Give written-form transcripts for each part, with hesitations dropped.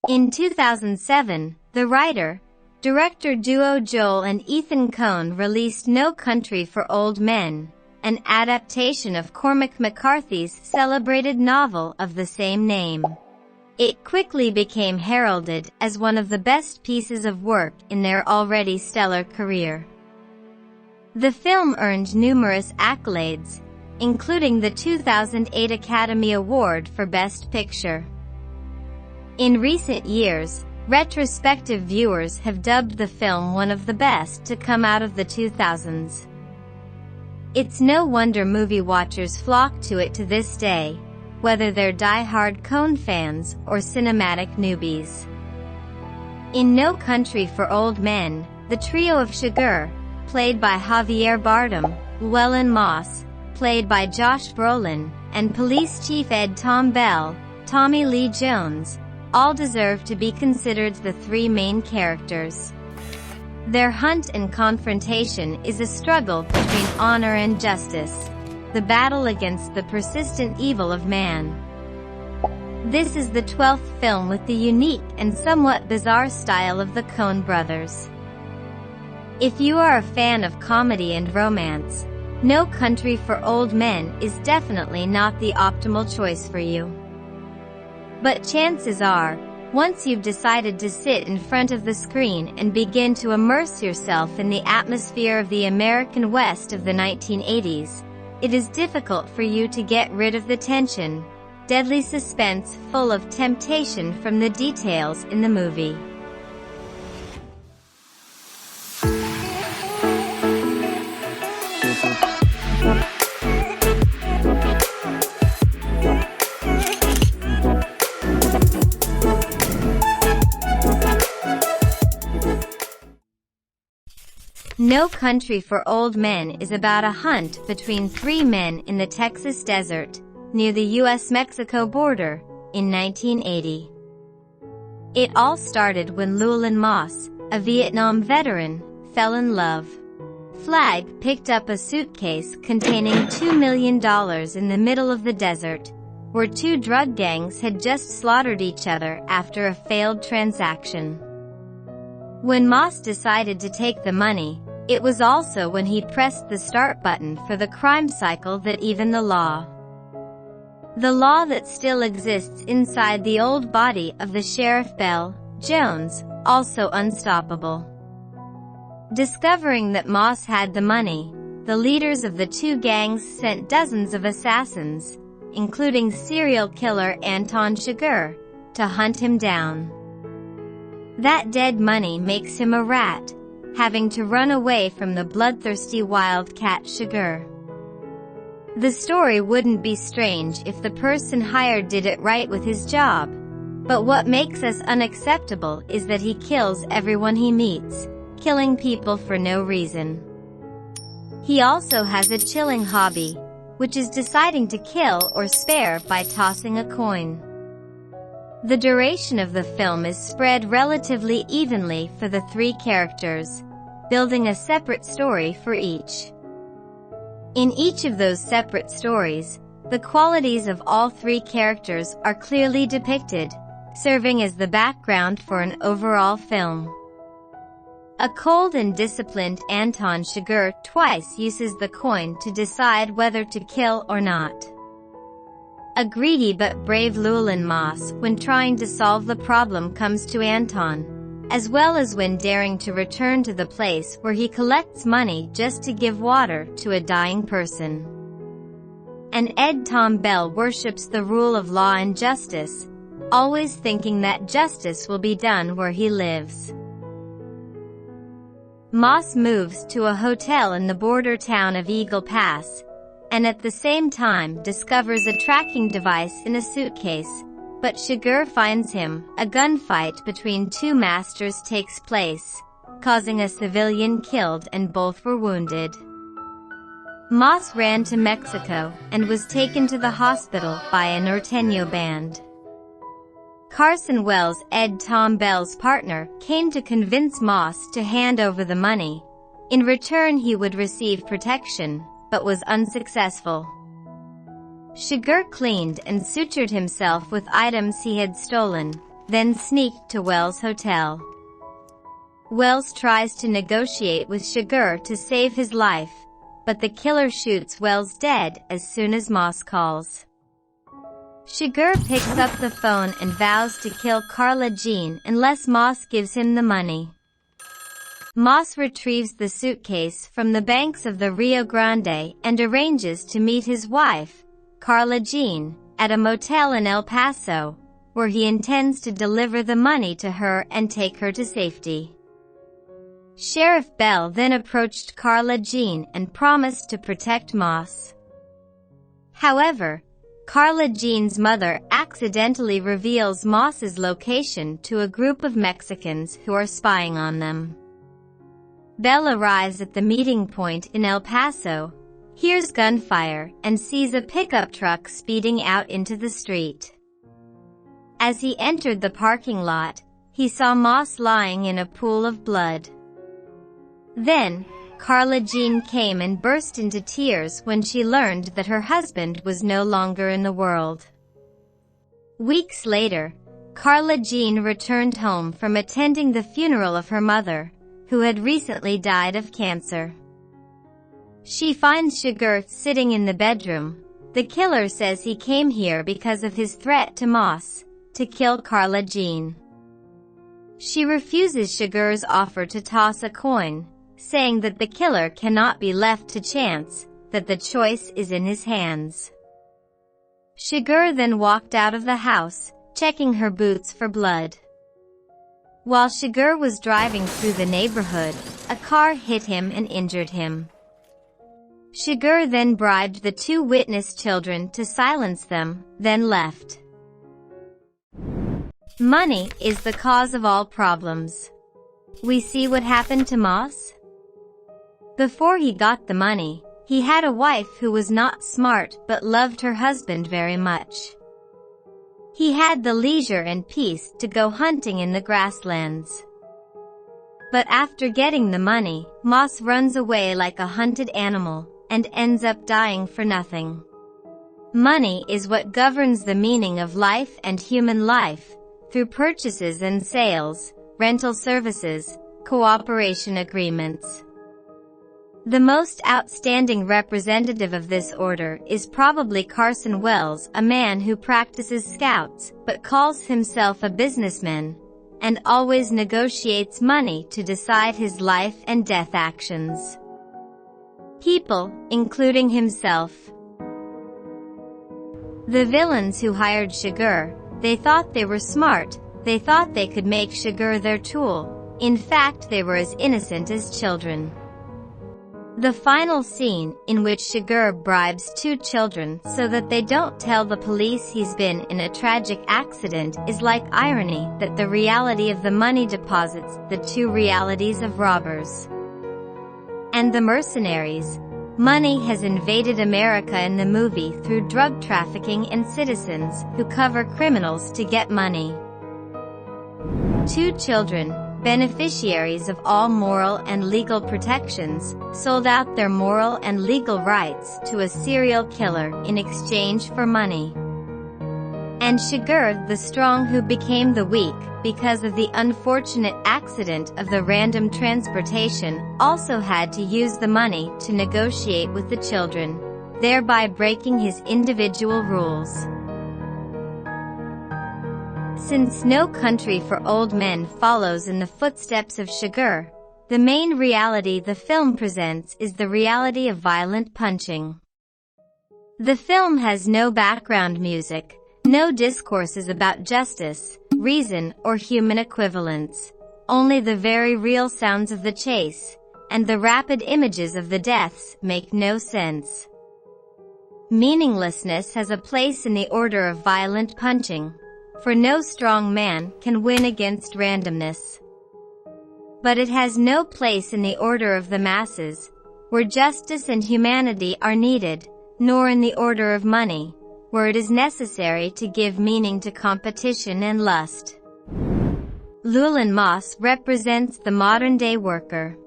In 2007, the writer-director duo Joel and Ethan Coen released No Country for Old Men, an adaptation of Cormac McCarthy's celebrated novel of the same name. It quickly became heralded as one of the best pieces of work in their already stellar career. The film earned numerous accolades, including the 2008 Academy Award for Best Picture. In recent years, retrospective viewers have dubbed the film one of the best to come out of the 2000s. It's no wonder movie watchers flock to it to this day, whether they're die-hard Coen fans or cinematic newbies. In No Country for Old Men, the trio of Sugar, played by Javier Bardem, Llewellyn Moss, played by Josh Brolin, and Police Chief Ed Tom Bell, Tommy Lee Jones, all deserve to be considered the three main characters. Their hunt and confrontation is a struggle between honor and justice, the battle against the persistent evil of man. This is the 12th film with the unique and somewhat bizarre style of the Coen brothers. If you are a fan of comedy and romance, No Country for Old Men is definitely not the optimal choice for you. But chances are, once you've decided to sit in front of the screen and begin to immerse yourself in the atmosphere of the American West of the 1980s, it is difficult for you to get rid of the tension, deadly suspense full of temptation from the details in the movie. No Country for Old Men is about a hunt between three men in the Texas desert, near the U.S.-Mexico border, in 1980. It all started when Llewellyn Moss, a Vietnam veteran, fell in love. Flag picked up a suitcase containing $2 million in the middle of the desert, where two drug gangs had just slaughtered each other after a failed transaction. When Moss decided to take the money, it was also when he pressed the start button for the crime cycle that even the law that still exists inside the old body of the Sheriff Bell, Jones, also unstoppable. Discovering that Moss had the money, the leaders of the two gangs sent dozens of assassins, including serial killer Anton Chigurh, to hunt him down. That dead money makes him a rat, having to run away from the bloodthirsty wildcat Chigurh. The story wouldn't be strange if the person hired did it right with his job, but what makes us unacceptable is that he kills everyone he meets, killing people for no reason. He also has a chilling hobby, which is deciding to kill or spare by tossing a coin. The duration of the film is spread relatively evenly for the three characters, building a separate story for each. In each of those separate stories, the qualities of all three characters are clearly depicted, serving as the background for an overall film. A cold and disciplined Anton Chigurh twice uses the coin to decide whether to kill or not. A greedy but brave Llewellyn Moss, when trying to solve the problem, comes to Anton, as well as when daring to return to the place where he collects money just to give water to a dying person. And Ed Tom Bell worships the rule of law and justice, always thinking that justice will be done where he lives. Moss moves to a hotel in the border town of Eagle Pass, and at the same time discovers a tracking device in a suitcase, but Chigurh finds him. A gunfight between two masters takes place, causing a civilian killed and both were wounded. Moss ran to Mexico and was taken to the hospital by a Norteño band. Carson Wells, Ed Tom Bell's partner, came to convince Moss to hand over the money. In return he would receive protection, but was unsuccessful. Chigurh cleaned and sutured himself with items he had stolen, then sneaked to Wells' hotel. Wells tries to negotiate with Shiger to save his life, but the killer shoots Wells dead as soon as Moss calls. Shiger picks up the phone and vows to kill Carla Jean unless Moss gives him the money. Moss retrieves the suitcase from the banks of the Rio Grande and arranges to meet his wife, Carla Jean, at a motel in El Paso, where he intends to deliver the money to her and take her to safety. Sheriff Bell then approached Carla Jean and promised to protect Moss. However, Carla Jean's mother accidentally reveals Moss's location to a group of Mexicans who are spying on them. Bell arrives at the meeting point in El Paso, hears gunfire, and sees a pickup truck speeding out into the street. As he entered the parking lot, he saw Moss lying in a pool of blood. Then, Carla Jean came and burst into tears when she learned that her husband was no longer in the world. Weeks later, Carla Jean returned home from attending the funeral of her mother, who had recently died of cancer. She finds Shiger sitting in the bedroom. The killer says he came here because of his threat to Moss, to kill Carla Jean. She refuses Shiger's offer to toss a coin, saying that the killer cannot be left to chance, that the choice is in his hands. Shiger then walked out of the house, checking her boots for blood. While Shiger was driving through the neighborhood, a car hit him and injured him. Shiger then bribed the two witness children to silence them, then left. Money is the cause of all problems. We see what happened to Moss? Before he got the money, he had a wife who was not smart but loved her husband very much. He had the leisure and peace to go hunting in the grasslands. But after getting the money, Moss runs away like a hunted animal, and ends up dying for nothing. Money is what governs the meaning of life and human life, through purchases and sales, rental services, cooperation agreements. The most outstanding representative of this order is probably Carson Wells, a man who practices scouts, but calls himself a businessman, and always negotiates money to decide his life and death actions. People, including himself. The villains who hired Shiger, they thought they were smart, they thought they could make Shiger their tool. In fact, they were as innocent as children. The final scene, in which Shiger bribes two children so that they don't tell the police he's been in a tragic accident, is like irony that the reality of the money deposits the two realities of robbers and the mercenaries. Money has invaded America in the movie through drug trafficking and citizens who cover criminals to get money. Two children, beneficiaries of all moral and legal protections, sold out their moral and legal rights to a serial killer in exchange for money. And Shiger, the strong who became the weak because of the unfortunate accident of the random transportation, also had to use the money to negotiate with the children, thereby breaking his individual rules. Since No Country for Old Men follows in the footsteps of Shiger, the main reality the film presents is the reality of violent punching. The film has no background music, no discourses about justice, reason, or human equivalence, only the very real sounds of the chase, and the rapid images of the deaths make no sense. Meaninglessness has a place in the order of violent punching, for no strong man can win against randomness. But it has no place in the order of the masses, where justice and humanity are needed, nor in the order of money, where it is necessary to give meaning to competition and lust. Llewellyn Moss represents the modern-day worker.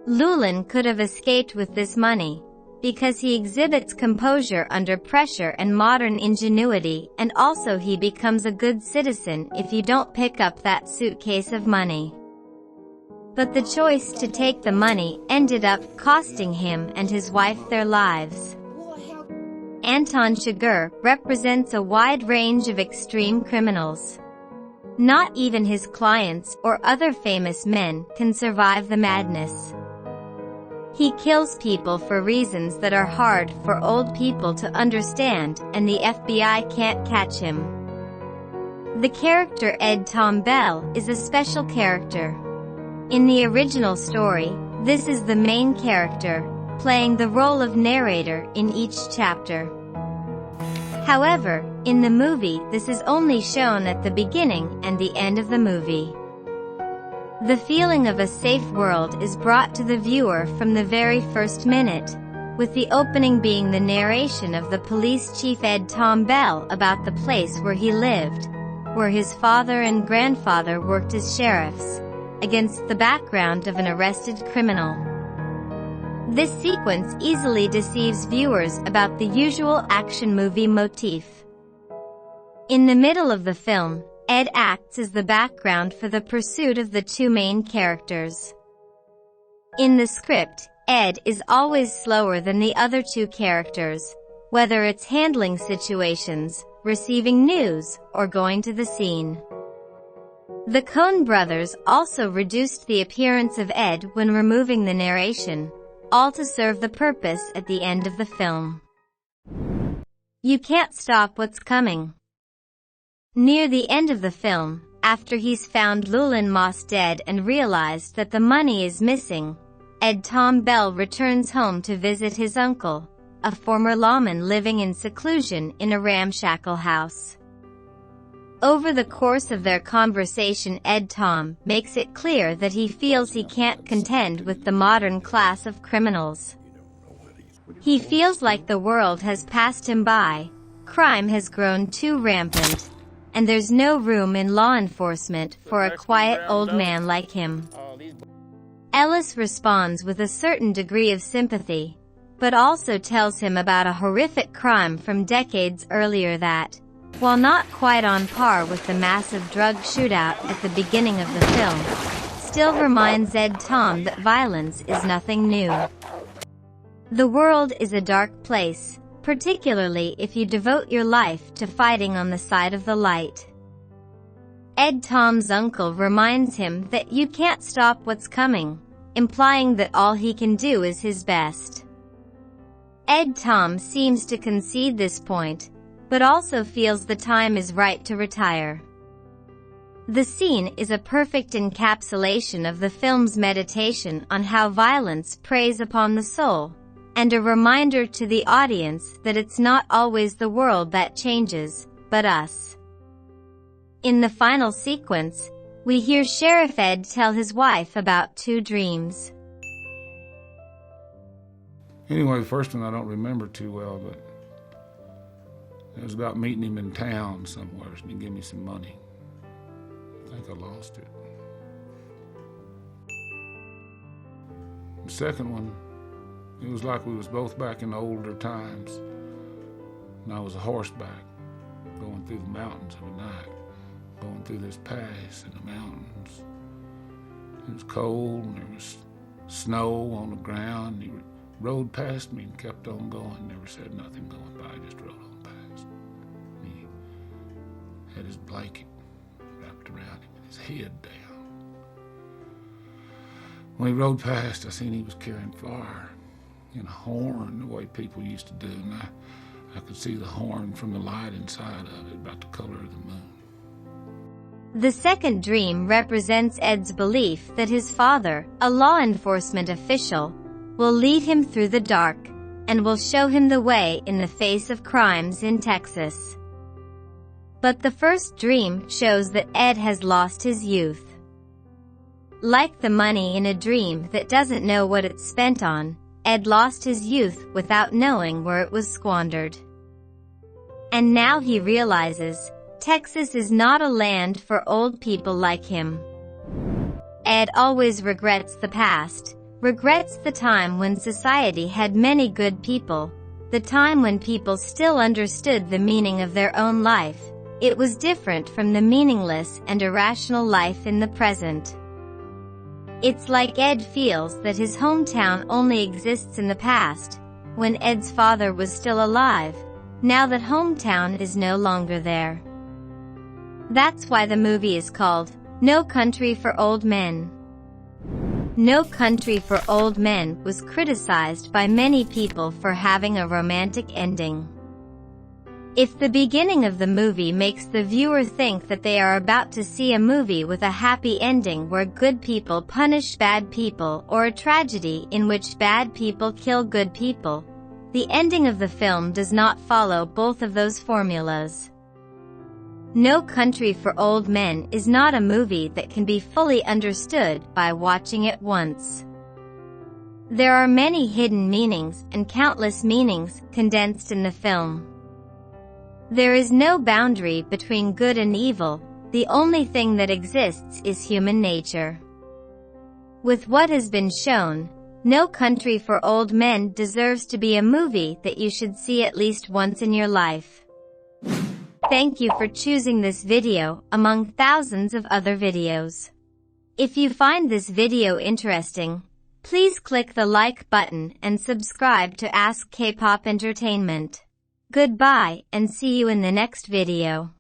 Llewellyn could have escaped with this money, because he exhibits composure under pressure and modern ingenuity, and also he becomes a good citizen if you don't pick up that suitcase of money. But the choice to take the money ended up costing him and his wife their lives. Anton Chigurh represents a wide range of extreme criminals. Not even his clients or other famous men can survive the madness. He kills people for reasons that are hard for old people to understand, and the FBI can't catch him. The character Ed Tom Bell is a special character. In the original story, this is the main character, playing the role of narrator in each chapter. However, in the movie this is only shown at the beginning and the end of the movie. The feeling of a safe world is brought to the viewer from the very first minute, with the opening being the narration of the police chief Ed Tom Bell about the place where he lived, where his father and grandfather worked as sheriffs, against the background of an arrested criminal. This sequence easily deceives viewers about the usual action movie motif. In the middle of the film, Ed acts as the background for the pursuit of the two main characters. In the script, Ed is always slower than the other two characters, whether it's handling situations, receiving news, or going to the scene. The Coen brothers also reduced the appearance of Ed when removing the narration, all to serve the purpose at the end of the film. You can't stop what's coming. Near the end of the film, after he's found Llewellyn Moss dead and realized that the money is missing, Ed Tom Bell returns home to visit his uncle, a former lawman living in seclusion in a ramshackle house. Over the course of their conversation, Ed Tom makes it clear that he feels he can't contend with the modern class of criminals. He feels like the world has passed him by, crime has grown too rampant, and there's no room in law enforcement for a quiet old man like him. Ellis responds with a certain degree of sympathy, but also tells him about a horrific crime from decades earlier that, while not quite on par with the massive drug shootout at the beginning of the film, still reminds Ed Tom that violence is nothing new. The world is a dark place, particularly if you devote your life to fighting on the side of the light. Ed Tom's uncle reminds him that you can't stop what's coming, implying that all he can do is his best. Ed Tom seems to concede this point, but also feels the time is right to retire. The scene is a perfect encapsulation of the film's meditation on how violence preys upon the soul, and a reminder to the audience that it's not always the world that changes, but us. In the final sequence, we hear Sheriff Ed tell his wife about two dreams. Anyway, the first one I don't remember too well, but it was about meeting him in town somewhere, and he gave me some money. I think I lost it. The second one, it was like we was both back in the older times, and I was a horseback, going through the mountains every night, going through this pass in the mountains. It was cold, and there was snow on the ground. He rode past me and kept on going, never said nothing going by, just rode on past. He had his blanket wrapped around him and his head down. When he rode past, I seen he was carrying fire in a horn, the way people used to do, and I could see the horn from the light inside of it, about the color of the moon. The second dream represents Ed's belief that his father, a law enforcement official, will lead him through the dark, and will show him the way in the face of crimes in Texas. But the first dream shows that Ed has lost his youth. Like the money in a dream that doesn't know what it's spent on, Ed lost his youth without knowing where it was squandered. And now he realizes, Texas is not a land for old people like him. Ed always regrets the past, regrets the time when society had many good people, the time when people still understood the meaning of their own life. It was different from the meaningless and irrational life in the present. It's like Ed feels that his hometown only exists in the past, when Ed's father was still alive, now that hometown is no longer there. That's why the movie is called No Country for Old Men. No Country for Old Men was criticized by many people for having a romantic ending. If the beginning of the movie makes the viewer think that they are about to see a movie with a happy ending where good people punish bad people or a tragedy in which bad people kill good people, the ending of the film does not follow both of those formulas. No Country for Old Men is not a movie that can be fully understood by watching it once. There are many hidden meanings and countless meanings condensed in the film. There is no boundary between good and evil, the only thing that exists is human nature. With what has been shown, No Country for Old Men deserves to be a movie that you should see at least once in your life. Thank you for choosing this video among thousands of other videos. If you find this video interesting, please click the like button and subscribe to ASK K-Pop Entertainment. Goodbye and see you in the next video.